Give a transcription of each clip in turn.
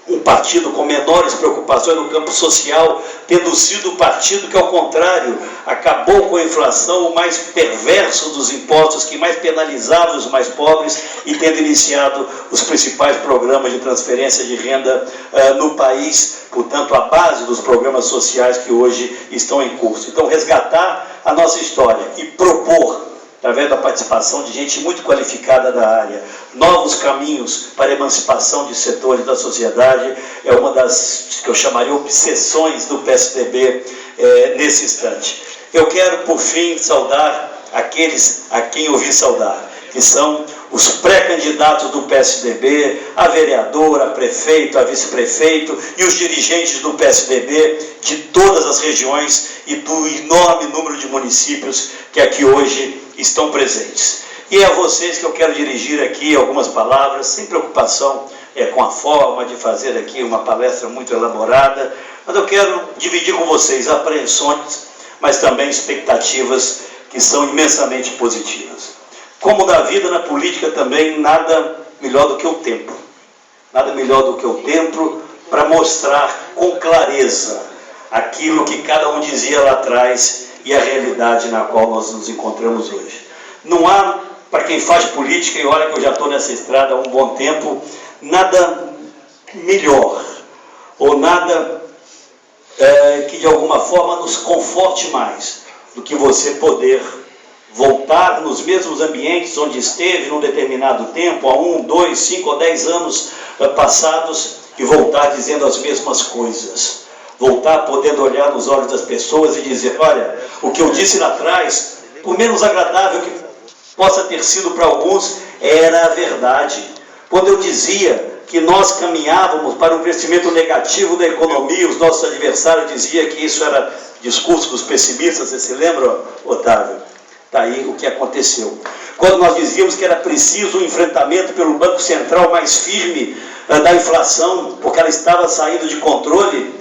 um partido com menores preocupações no campo social, tendo sido o partido que, ao contrário, acabou com a inflação, o mais perverso dos impostos, que mais penalizava os mais pobres, e tendo iniciado os principais programas de transferência de renda no país, portanto, a base dos programas sociais que hoje estão em curso. Então, resgatar a nossa história e propor, através da participação de gente muito qualificada da área, novos caminhos para a emancipação de setores da sociedade, é uma das que eu chamaria obsessões do PSDB nesse instante. Eu quero, por fim, saudar aqueles a quem eu vim saudar, que são os pré-candidatos do PSDB, a vereadora, a prefeito, a vice-prefeito e os dirigentes do PSDB de todas as regiões e do enorme número de municípios que aqui hoje estão presentes. E é a vocês que eu quero dirigir aqui algumas palavras, sem preocupação com a forma de fazer aqui uma palestra muito elaborada, mas eu quero dividir com vocês apreensões, mas também expectativas que são imensamente positivas. Como da vida na política também, nada melhor do que o tempo. Nada melhor do que o tempo para mostrar com clareza aquilo que cada um dizia lá atrás e a realidade na qual nós nos encontramos hoje. Não há, para quem faz política, e olha que eu já estou nessa estrada há um bom tempo, nada melhor ou nada que de alguma forma nos conforte mais do que você poder voltar nos mesmos ambientes onde esteve num determinado tempo, há 1, 2, 5 ou 10 anos passados, e voltar dizendo as mesmas coisas. Voltar podendo olhar nos olhos das pessoas e dizer, olha, o que eu disse lá atrás, por menos agradável que possa ter sido para alguns, era a verdade. Quando eu dizia que nós caminhávamos para um crescimento negativo da economia, os nossos adversários diziam que isso era discurso dos pessimistas, você se lembra, Otávio? Está aí o que aconteceu. Quando nós dizíamos que era preciso um enfrentamento pelo Banco Central mais firme da inflação, porque ela estava saindo de controle,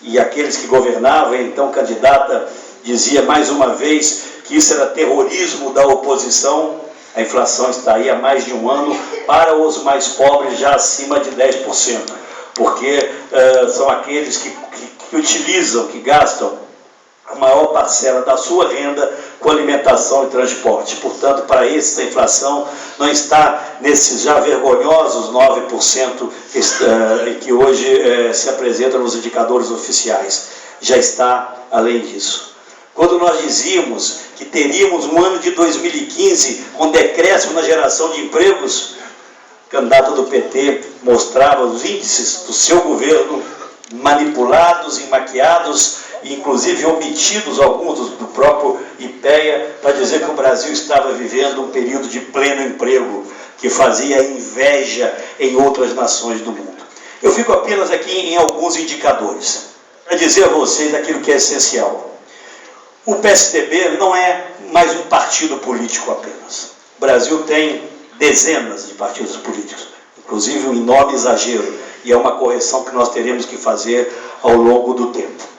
e aqueles que governavam, então candidata, dizia mais uma vez que isso era terrorismo da oposição. A inflação está aí há mais de um ano, para os mais pobres já acima de 10%, porque são aqueles que utilizam, que gastam a maior parcela da sua renda com alimentação e transporte. Portanto, para esses, a inflação não está nesses já vergonhosos 9% que hoje se apresentam nos indicadores oficiais. Já está além disso. Quando nós dizíamos que teríamos um ano de 2015 com decréscimo na geração de empregos, o candidato do PT mostrava os índices do seu governo manipulados e maquiados, inclusive omitidos alguns do próprio IPEA, para dizer que o Brasil estava vivendo um período de pleno emprego, que fazia inveja em outras nações do mundo. Eu fico apenas aqui em alguns indicadores, para dizer a vocês aquilo que é essencial. O PSDB não é mais um partido político apenas. O Brasil tem dezenas de partidos políticos, inclusive um enorme exagero, e é uma correção que nós teremos que fazer ao longo do tempo.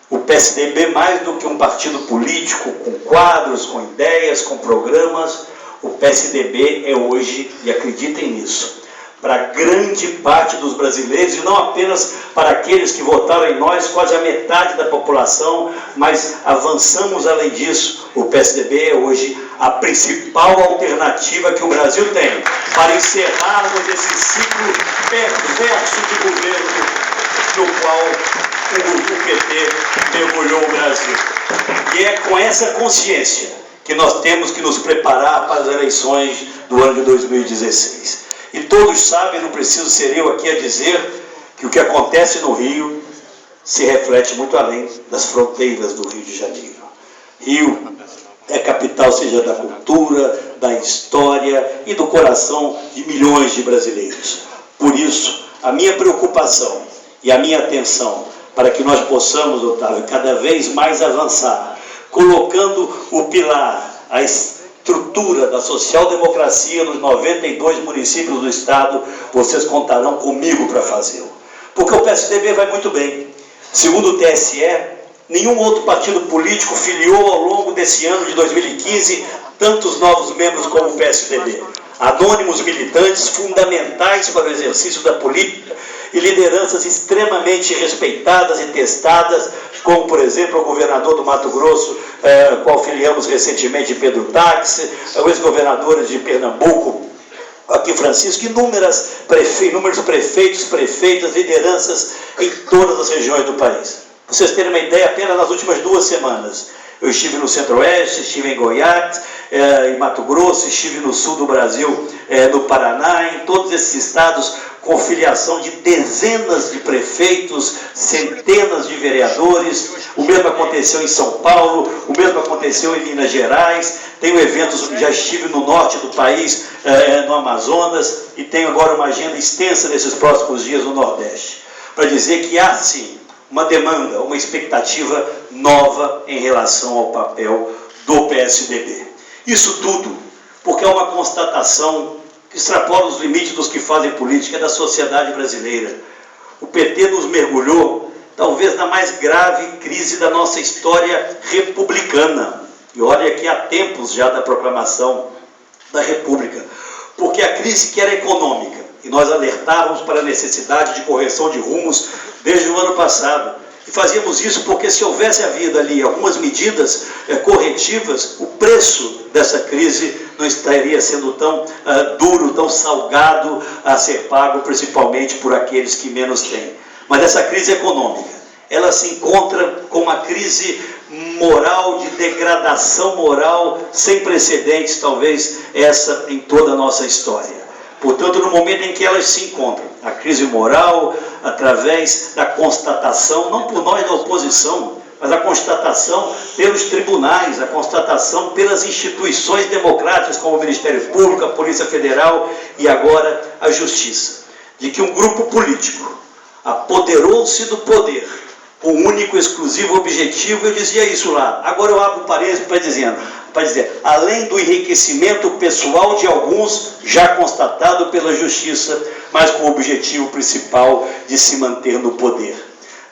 O PSDB, mais do que um partido político, com quadros, com ideias, com programas, o PSDB é hoje, e acreditem nisso, para grande parte dos brasileiros, e não apenas para aqueles que votaram em nós, quase a metade da população, mas avançamos além disso. O PSDB é hoje a principal alternativa que o Brasil tem para encerrarmos esse ciclo perverso de governo no qual o PT mergulhou o Brasil. E é com essa consciência que nós temos que nos preparar para as eleições do ano de 2016. E todos sabem, não preciso ser eu aqui a dizer, que o que acontece no Rio se reflete muito além das fronteiras do Rio de Janeiro. Rio é capital, seja da cultura, da história e do coração de milhões de brasileiros. Por isso, a minha preocupação e a minha atenção para que nós possamos, Otávio, cada vez mais avançar, colocando o pilar, a estrutura da social-democracia nos 92 municípios do Estado, vocês contarão comigo para fazê-lo. Porque o PSDB vai muito bem. Segundo o TSE, nenhum outro partido político filiou ao longo desse ano de 2015 tantos novos membros como o PSDB. Anônimos militantes fundamentais para o exercício da política e lideranças extremamente respeitadas e testadas, como, por exemplo, o governador do Mato Grosso, qual filiamos recentemente, Pedro Táxi, os ex-governadores de Pernambuco, aqui Francisco, inúmeros prefeitos, prefeitas, lideranças em todas as regiões do país. Para vocês terem uma ideia, apenas nas últimas 2 semanas, eu estive no Centro-Oeste, estive em Goiás, em Mato Grosso, estive no sul do Brasil, no Paraná, em todos esses estados, com filiação de dezenas de prefeitos, centenas de vereadores. O mesmo aconteceu em São Paulo, o mesmo aconteceu em Minas Gerais. Tenho eventos, já estive no norte do país, no Amazonas, e tenho agora uma agenda extensa nesses próximos dias no Nordeste, para dizer que há sim uma demanda, uma expectativa nova em relação ao papel do PSDB. Isso tudo porque é uma constatação que extrapola os limites dos que fazem política, da sociedade brasileira. O PT nos mergulhou, talvez, na mais grave crise da nossa história republicana. E olha que há tempos já da proclamação da República. Porque a crise que era econômica, e nós alertávamos para a necessidade de correção de rumos desde o ano passado. E fazíamos isso porque, se houvesse havido ali algumas medidas corretivas, o preço dessa crise não estaria sendo tão duro, tão salgado a ser pago, principalmente por aqueles que menos têm. Mas essa crise econômica, ela se encontra com uma crise moral, de degradação moral, sem precedentes, talvez essa em toda a nossa história. Portanto, no momento em que elas se encontram, a crise moral, através da constatação, não por nós da oposição, mas a constatação pelos tribunais, a constatação pelas instituições democráticas, como o Ministério Público, a Polícia Federal e agora a Justiça, de que um grupo político apoderou-se do poder com um único, exclusivo objetivo. Eu dizia isso lá, agora eu abro parênteses para dizer, além do enriquecimento pessoal de alguns, já constatado pela Justiça, mas com o objetivo principal de se manter no poder.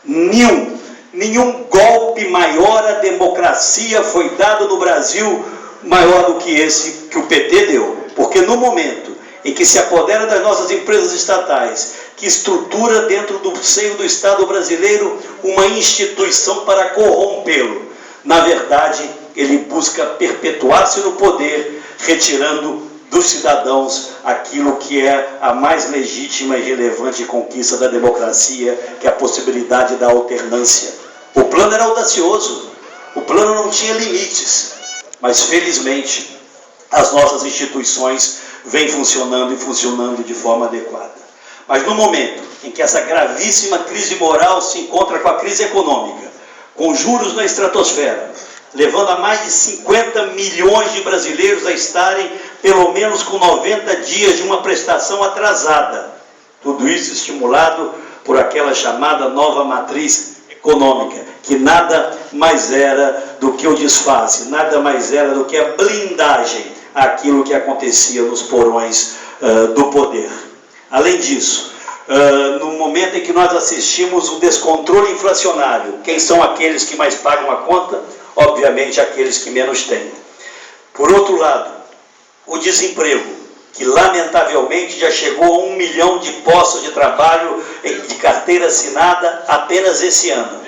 Nenhum golpe maior à democracia foi dado no Brasil, maior do que esse que o PT deu. Porque no momento em que se apodera das nossas empresas estatais, que estrutura dentro do seio do Estado brasileiro uma instituição para corrompê-lo, na verdade, ele busca perpetuar-se no poder, retirando dos cidadãos aquilo que é a mais legítima e relevante conquista da democracia, que é a possibilidade da alternância. O plano era audacioso, o plano não tinha limites, mas felizmente as nossas instituições vêm funcionando e funcionando de forma adequada. Mas no momento em que essa gravíssima crise moral se encontra com a crise econômica, com juros na estratosfera, levando a mais de 50 milhões de brasileiros a estarem pelo menos com 90 dias de uma prestação atrasada. Tudo isso estimulado por aquela chamada nova matriz econômica, que nada mais era do que o disfarce, nada mais era do que a blindagem àquilo que acontecia nos porões do poder. Além disso, no momento em que nós assistimos o descontrole inflacionário, quem são aqueles que mais pagam a conta? Obviamente aqueles que menos têm. Por outro lado, o desemprego, que lamentavelmente já chegou a 1 milhão de postos de trabalho de carteira assinada apenas esse ano.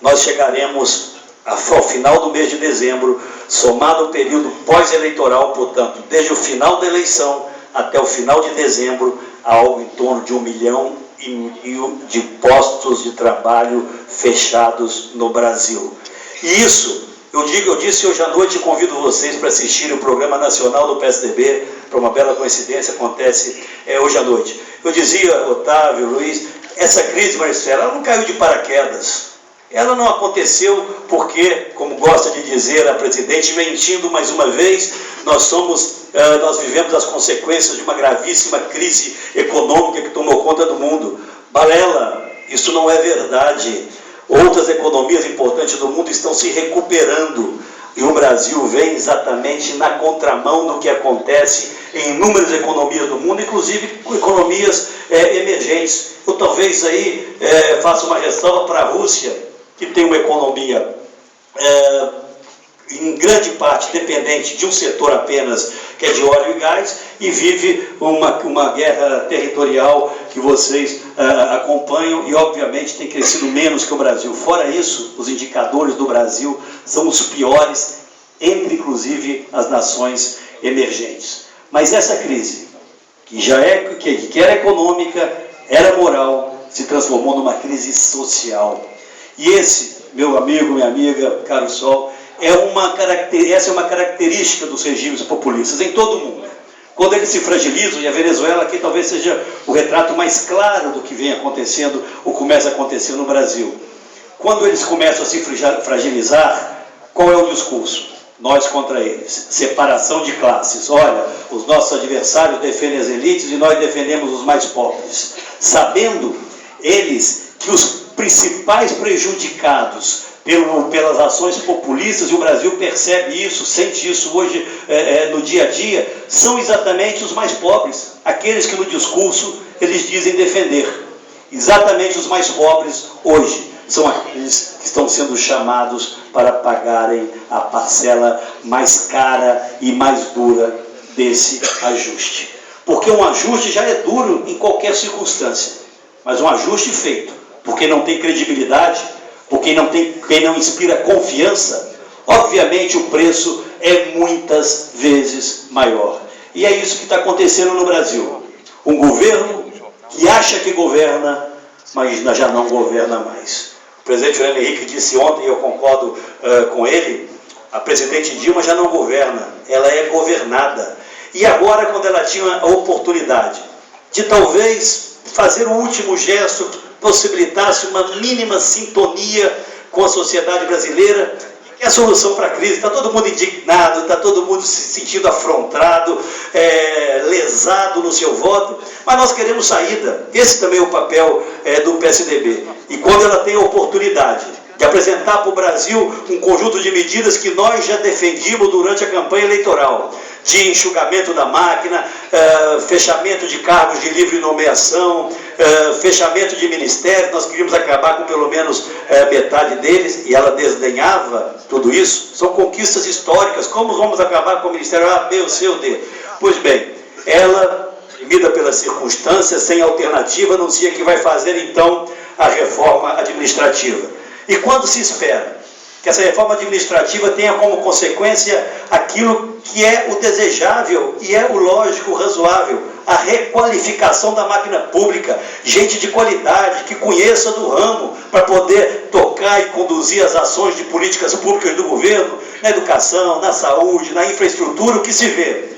Nós chegaremos ao final do mês de dezembro, somado o período pós-eleitoral, portanto, desde o final da eleição até o final de dezembro, a algo em torno de 1 milhão de postos de trabalho fechados no Brasil. E isso, eu disse hoje à noite, e convido vocês para assistirem o programa nacional do PSDB, para uma bela coincidência, acontece hoje à noite. Eu dizia, Otávio, Luiz, essa crise, Marcelo, ela não caiu de paraquedas. Ela não aconteceu porque, como gosta de dizer a presidente, mentindo mais uma vez, nós vivemos as consequências de uma gravíssima crise econômica que tomou conta do mundo. Balela, isso não é verdade. Outras economias importantes do mundo estão se recuperando e o Brasil vem exatamente na contramão do que acontece em inúmeras economias do mundo, inclusive economias emergentes. Eu talvez aí faça uma ressalva para a Rússia, que tem uma economia em grande parte dependente de um setor apenas, que é de óleo e gás, e vive uma guerra territorial que vocês acompanham e, obviamente, tem crescido menos que o Brasil. Fora isso, os indicadores do Brasil são os piores, entre, inclusive, as nações emergentes. Mas essa crise, que era econômica, era moral, se transformou numa crise social. E esse, meu amigo, minha amiga, caro Sol, essa é uma característica dos regimes populistas em todo o mundo. Quando eles se fragilizam, e a Venezuela aqui talvez seja o retrato mais claro do que vem acontecendo, ou começa a acontecer no Brasil. Quando eles começam a se fragilizar, qual é o discurso? Nós contra eles. Separação de classes. Olha, os nossos adversários defendem as elites e nós defendemos os mais pobres. Sabendo eles que os principais prejudicados pelas ações populistas, e o Brasil percebe isso, sente isso hoje no dia a dia, são exatamente os mais pobres, aqueles que no discurso eles dizem defender. Exatamente os mais pobres hoje são aqueles que estão sendo chamados para pagarem a parcela mais cara e mais dura desse ajuste. Porque um ajuste já é duro em qualquer circunstância, mas um ajuste feito porque não tem credibilidade, porque quem não inspira confiança, obviamente o preço é muitas vezes maior. E é isso que está acontecendo no Brasil. Um governo que acha que governa, mas já não governa mais. O presidente Fernando Henrique disse ontem, e eu concordo com ele, a presidente Dilma já não governa, ela é governada. E agora, quando ela tinha a oportunidade de talvez fazer o último gesto que possibilitasse uma mínima sintonia com a sociedade brasileira, que é a solução para a crise, está todo mundo indignado, está todo mundo se sentindo afrontado, lesado no seu voto, mas nós queremos saída. Esse também é o papel do PSDB. E quando ela tem a oportunidade de apresentar para o Brasil um conjunto de medidas que nós já defendimos durante a campanha eleitoral, de enxugamento da máquina, fechamento de cargos de livre nomeação, fechamento de ministérios, nós queríamos acabar com pelo menos metade deles, e ela desdenhava tudo isso. São conquistas históricas. Como vamos acabar com o Ministério A, B, C ou D? Pois bem, ela, temida pelas circunstâncias, sem alternativa, anuncia que vai fazer então a reforma administrativa. E quando se espera que essa reforma administrativa tenha como consequência aquilo que é o desejável e é o lógico, o razoável, a requalificação da máquina pública, gente de qualidade, que conheça do ramo, para poder tocar e conduzir as ações de políticas públicas do governo, na educação, na saúde, na infraestrutura, o que se vê?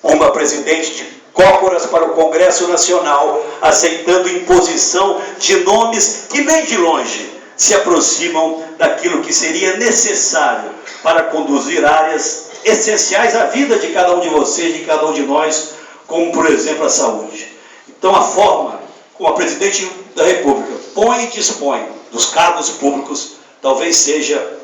Uma presidente de cócoras para o Congresso Nacional, aceitando imposição de nomes que nem de longe se aproximam daquilo que seria necessário para conduzir áreas essenciais à vida de cada um de vocês, de cada um de nós, como, por exemplo, a saúde. Então, a forma como a presidente da República põe e dispõe dos cargos públicos, talvez seja,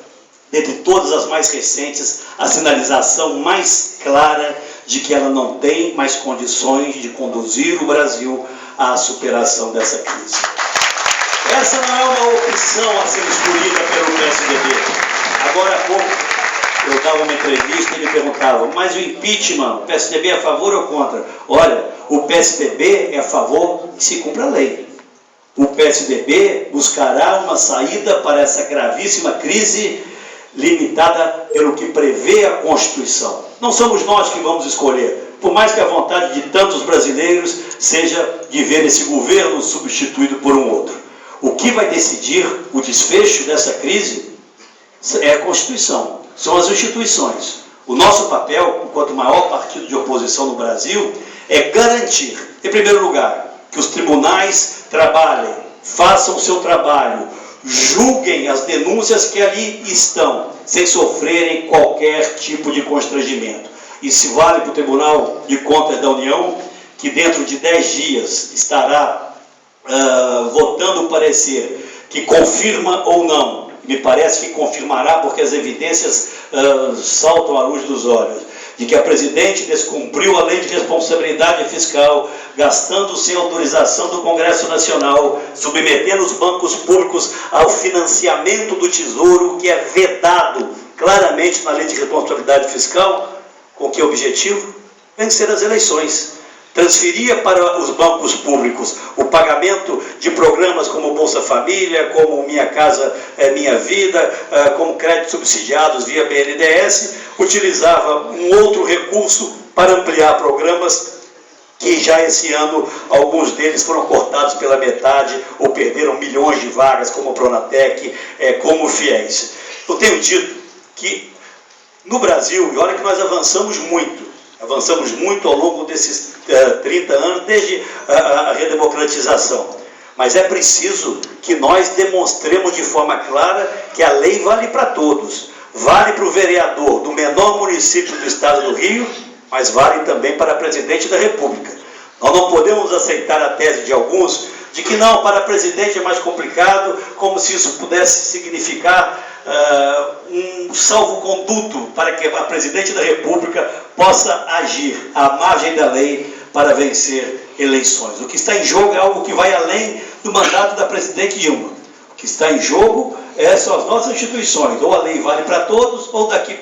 dentre todas as mais recentes, a sinalização mais clara de que ela não tem mais condições de conduzir o Brasil à superação dessa crise. Essa não é uma opção a ser escolhida pelo PSDB. Agora há pouco eu dava uma entrevista e me perguntavam, mas o impeachment, o PSDB é a favor ou contra? Olha, o PSDB é a favor que se cumpra a lei. O PSDB buscará uma saída para essa gravíssima crise limitada pelo que prevê a Constituição. Não somos nós que vamos escolher, por mais que a vontade de tantos brasileiros seja de ver esse governo substituído por um outro. O que vai decidir o desfecho dessa crise é a Constituição, são as instituições. O nosso papel, enquanto maior partido de oposição no Brasil, é garantir, em primeiro lugar, que os tribunais trabalhem, façam o seu trabalho, julguem as denúncias que ali estão, sem sofrerem qualquer tipo de constrangimento. Isso vale para o Tribunal de Contas da União, que dentro de 10 dias estará votando o parecer que confirma ou não, me parece que confirmará porque as evidências saltam à luz dos olhos, de que a presidente descumpriu a lei de responsabilidade fiscal, gastando sem autorização do Congresso Nacional, submetendo os bancos públicos ao financiamento do Tesouro, que é vedado claramente na lei de responsabilidade fiscal. Com que objetivo? Vencer as eleições. transferia para os bancos públicos o pagamento de programas como Bolsa Família, como Minha Casa Minha Vida, como créditos subsidiados via BNDES, utilizava um outro recurso para ampliar programas que já esse ano alguns deles foram cortados pela metade ou perderam milhões de vagas, como o Pronatec, como o FIES. Eu tenho dito que no Brasil, e olha que nós avançamos muito ao longo desses 30 anos, desde a redemocratização. Mas é preciso que nós demonstremos de forma clara que a lei vale para todos. Vale para o vereador do menor município do estado do Rio, mas vale também para presidente da República. Nós não podemos aceitar a tese de alguns de que não, para presidente é mais complicado, como se isso pudesse significar um salvo-conduto para que a presidente da República possa agir à margem da lei para vencer eleições. O que está em jogo é algo que vai além do mandato da presidente Dilma. O que está em jogo são as nossas instituições. Ou a lei vale para todos, ou daqui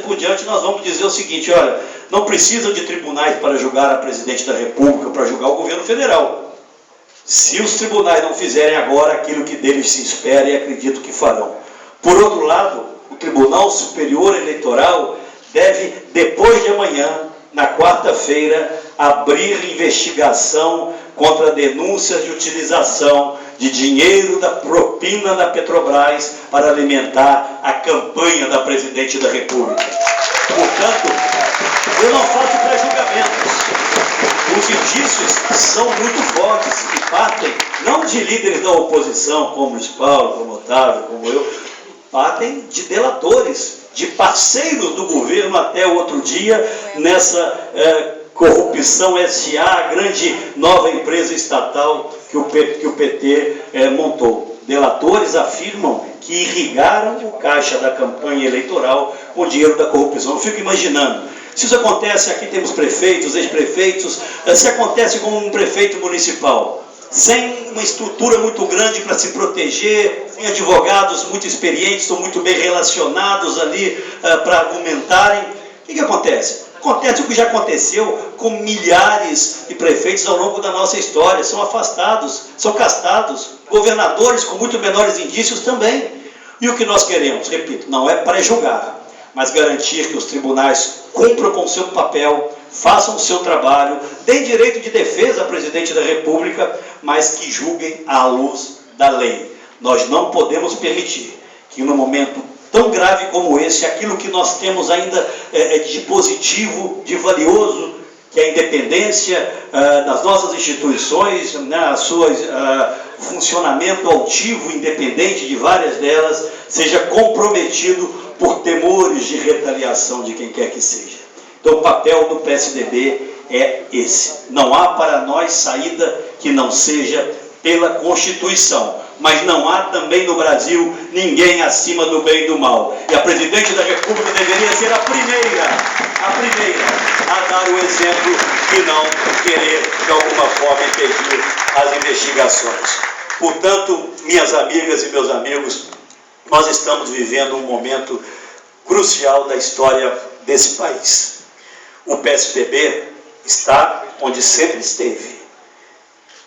por diante nós vamos dizer o seguinte: olha, não precisam de tribunais para julgar a presidente da República, para julgar o governo federal. Se os tribunais não fizerem agora aquilo que deles se espera, e acredito que farão. Por outro lado, o Tribunal Superior Eleitoral deve, depois de amanhã, na quarta-feira, abrir investigação contra denúncias de utilização de dinheiro da propina da Petrobras para alimentar a campanha da presidente da República. Portanto, eu não faço pré-julgamentos. Os indícios são muito fortes e partem não de líderes da oposição, como Luiz Paulo, como Otávio, como eu, partem de delatores, de parceiros do governo até o outro dia, nessa corrupção SA, a grande nova empresa estatal que o PT montou. Delatores afirmam que irrigaram o caixa da campanha eleitoral com o dinheiro da corrupção. Eu fico imaginando, se isso acontece, aqui temos prefeitos, ex-prefeitos, se acontece com um prefeito municipal, sem uma estrutura muito grande para se proteger, sem advogados muito experientes ou muito bem relacionados ali para argumentarem, o que acontece? Acontece o que já aconteceu com milhares de prefeitos ao longo da nossa história, são afastados, são castados, governadores com muito menores indícios também. E o que nós queremos, repito, não é pré-julgar, mas garantir que os tribunais cumpram com o seu papel, façam o seu trabalho, deem direito de defesa à presidente da República, mas que julguem à luz da lei. Nós não podemos permitir que num momento tão grave como esse, aquilo que nós temos ainda de positivo, de valioso, que é a independência das nossas instituições, né, o funcionamento altivo, independente de várias delas, seja comprometido por temores de retaliação de quem quer que seja. Então o papel do PSDB é esse. Não há para nós saída que não seja pela Constituição. Mas não há também no Brasil ninguém acima do bem e do mal. E a presidente da República deveria ser a primeira a dar o exemplo e não querer, de alguma forma, impedir as investigações. Portanto, minhas amigas e meus amigos, nós estamos vivendo um momento crucial da história desse país. O PSDB está onde sempre esteve,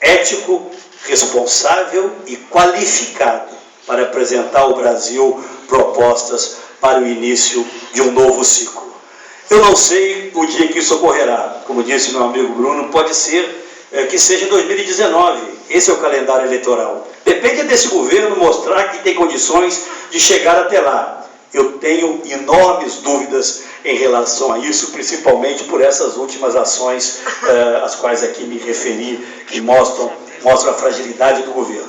ético, responsável e qualificado para apresentar ao Brasil propostas para o início de um novo ciclo. Eu não sei o dia que isso ocorrerá. Como disse meu amigo Bruno, pode ser que seja em 2019. Esse é o calendário eleitoral. Depende desse governo mostrar que tem condições de chegar até lá. Eu tenho enormes dúvidas em relação a isso, principalmente por essas últimas ações às quais aqui me referi, que mostram a fragilidade do governo.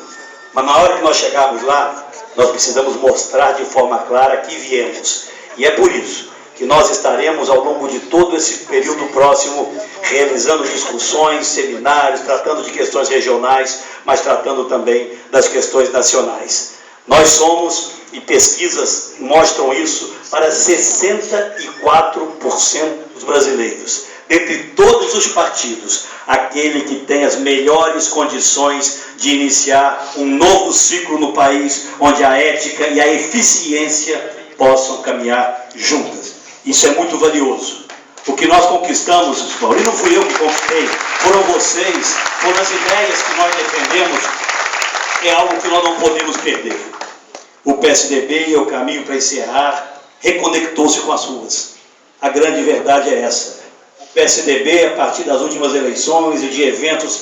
Mas na hora que nós chegarmos lá, nós precisamos mostrar de forma clara que viemos. E é por isso que nós estaremos ao longo de todo esse período próximo realizando discussões, seminários, tratando de questões regionais, mas tratando também das questões nacionais. Nós somos, e pesquisas mostram isso, para 64% dos brasileiros. Dentre todos os partidos, aquele que tem as melhores condições de iniciar um novo ciclo no país, onde a ética e a eficiência possam caminhar juntas. Isso é muito valioso. O que nós conquistamos, e não fui eu que conquistei, foram vocês, foram as ideias que nós defendemos, é algo que nós não podemos perder. O PSDB, é o caminho para encerrar, reconectou-se com as ruas. A grande verdade é essa. O PSDB, a partir das últimas eleições e de eventos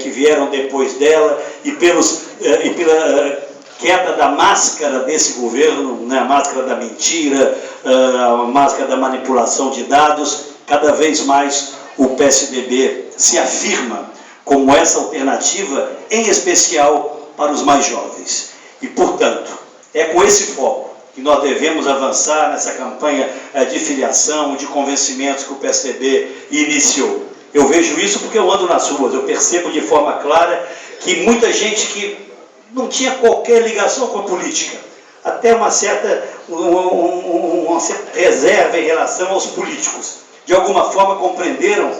que vieram depois dela, e pela queda da máscara desse governo, né, a máscara da mentira, a máscara da manipulação de dados, cada vez mais o PSDB se afirma como essa alternativa, em especial para os mais jovens. E, portanto, é com esse foco que nós devemos avançar nessa campanha de filiação, de convencimentos que o PSDB iniciou. Eu vejo isso porque eu ando nas ruas, eu percebo de forma clara que muita gente que não tinha qualquer ligação com a política, até uma certa reserva em relação aos políticos, de alguma forma compreenderam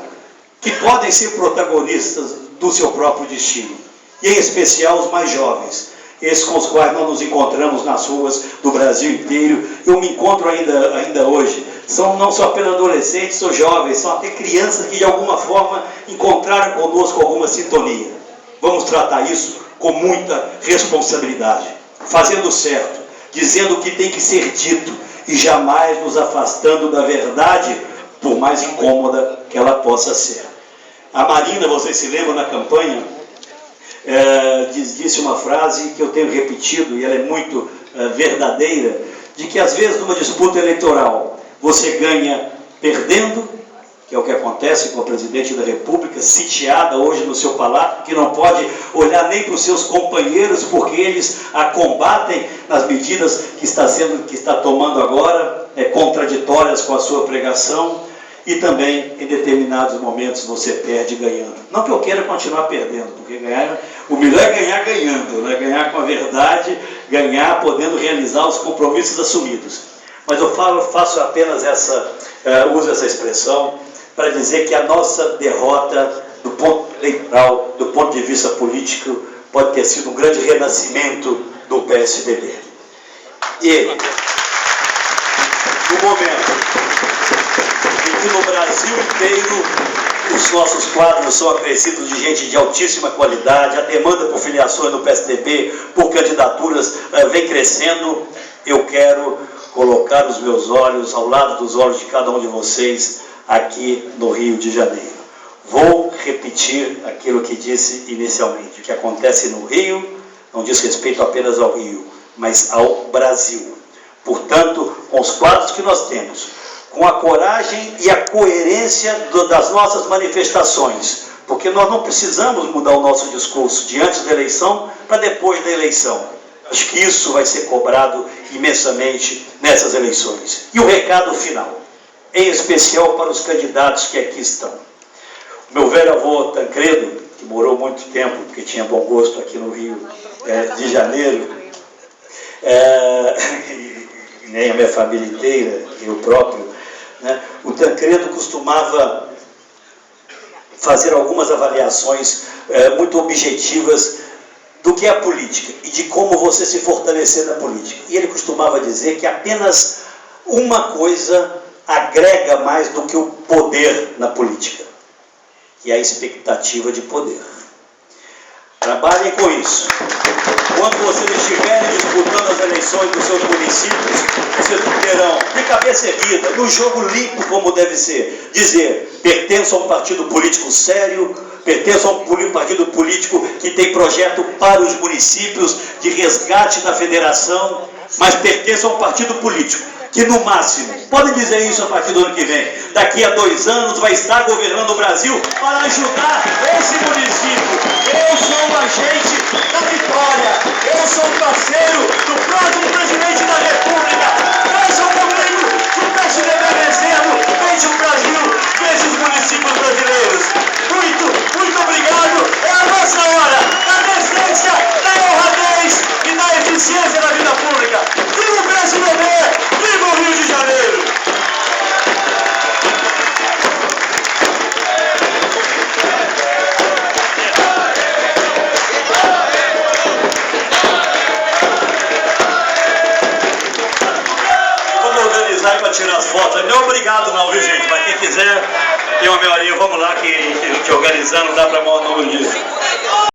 que podem ser protagonistas do seu próprio destino, e em especial os mais jovens, esses com os quais nós nos encontramos nas ruas do Brasil inteiro. Eu me encontro ainda hoje, não são apenas adolescentes ou jovens, são até crianças que de alguma forma encontraram conosco alguma sintonia. Vamos tratar isso com muita responsabilidade, fazendo certo, dizendo o que tem que ser dito e jamais nos afastando da verdade, por mais incômoda que ela possa ser. A Marina, vocês se lembram na campanha, disse uma frase que eu tenho repetido e ela é muito verdadeira, de que às vezes numa disputa eleitoral você ganha perdendo, que é o que acontece com a presidente da República, sitiada hoje no seu palácio, que não pode olhar nem para os seus companheiros, porque eles a combatem nas medidas que está tomando agora, contraditórias com a sua pregação, e também, em determinados momentos, você perde ganhando. Não que eu queira continuar perdendo, porque o melhor é ganhar ganhando, né? Ganhar com a verdade, ganhar podendo realizar os compromissos assumidos. Mas eu faço apenas uso essa expressão para dizer que a nossa derrota, do ponto eleitoral, do ponto de vista político, pode ter sido um grande renascimento do PSDB. E, no momento em que no Brasil inteiro os nossos quadros são acrescidos de gente de altíssima qualidade, a demanda por filiações no PSDB, por candidaturas, vem crescendo, eu quero colocar os meus olhos ao lado dos olhos de cada um de vocês aqui no Rio de Janeiro. Vou repetir aquilo que disse inicialmente. O que acontece no Rio não diz respeito apenas ao Rio, mas ao Brasil. Portanto, com os quadros que nós temos, com a coragem e a coerência das nossas manifestações, porque nós não precisamos mudar o nosso discurso de antes da eleição para depois da eleição. Acho que isso vai ser cobrado imensamente nessas eleições. E o recado final, em especial para os candidatos que aqui estão. O meu velho avô Tancredo, que morou muito tempo, porque tinha bom gosto aqui no Rio de Janeiro, nem a minha família inteira, eu próprio, né? O Tancredo costumava fazer algumas avaliações muito objetivas do que é a política e de como você se fortalecer na política. E ele costumava dizer que apenas uma coisa agrega mais do que o poder na política, que é a expectativa de poder. Trabalhem com isso. Quando vocês estiverem disputando as eleições dos seus municípios, vocês terão, de cabeça erguida, no jogo limpo como deve ser, dizer: pertenço a um partido político sério, pertenço a um partido político que tem projeto para os municípios de resgate da federação, mas pertenço a um partido político que, no máximo, podem dizer isso a partir do ano que vem, daqui a 2 anos vai estar governando o Brasil para ajudar esse município. Eu sou um agente da vitória, eu sou um parceiro do próximo presidente da República. Vejam comigo que o PSDB vencendo vende o Brasil desses municípios brasileiros. Muito obrigado. É a nossa hora da decência, da honradez e da eficiência da vida pública. Viva o PSDB! Viva o Rio de Janeiro! Vamos organizar aí para tirar as fotos. Não é obrigado não, viu, gente? Vai ter quiser, tem uma meia horinha, vamos lá que organizando dá para mão no dia.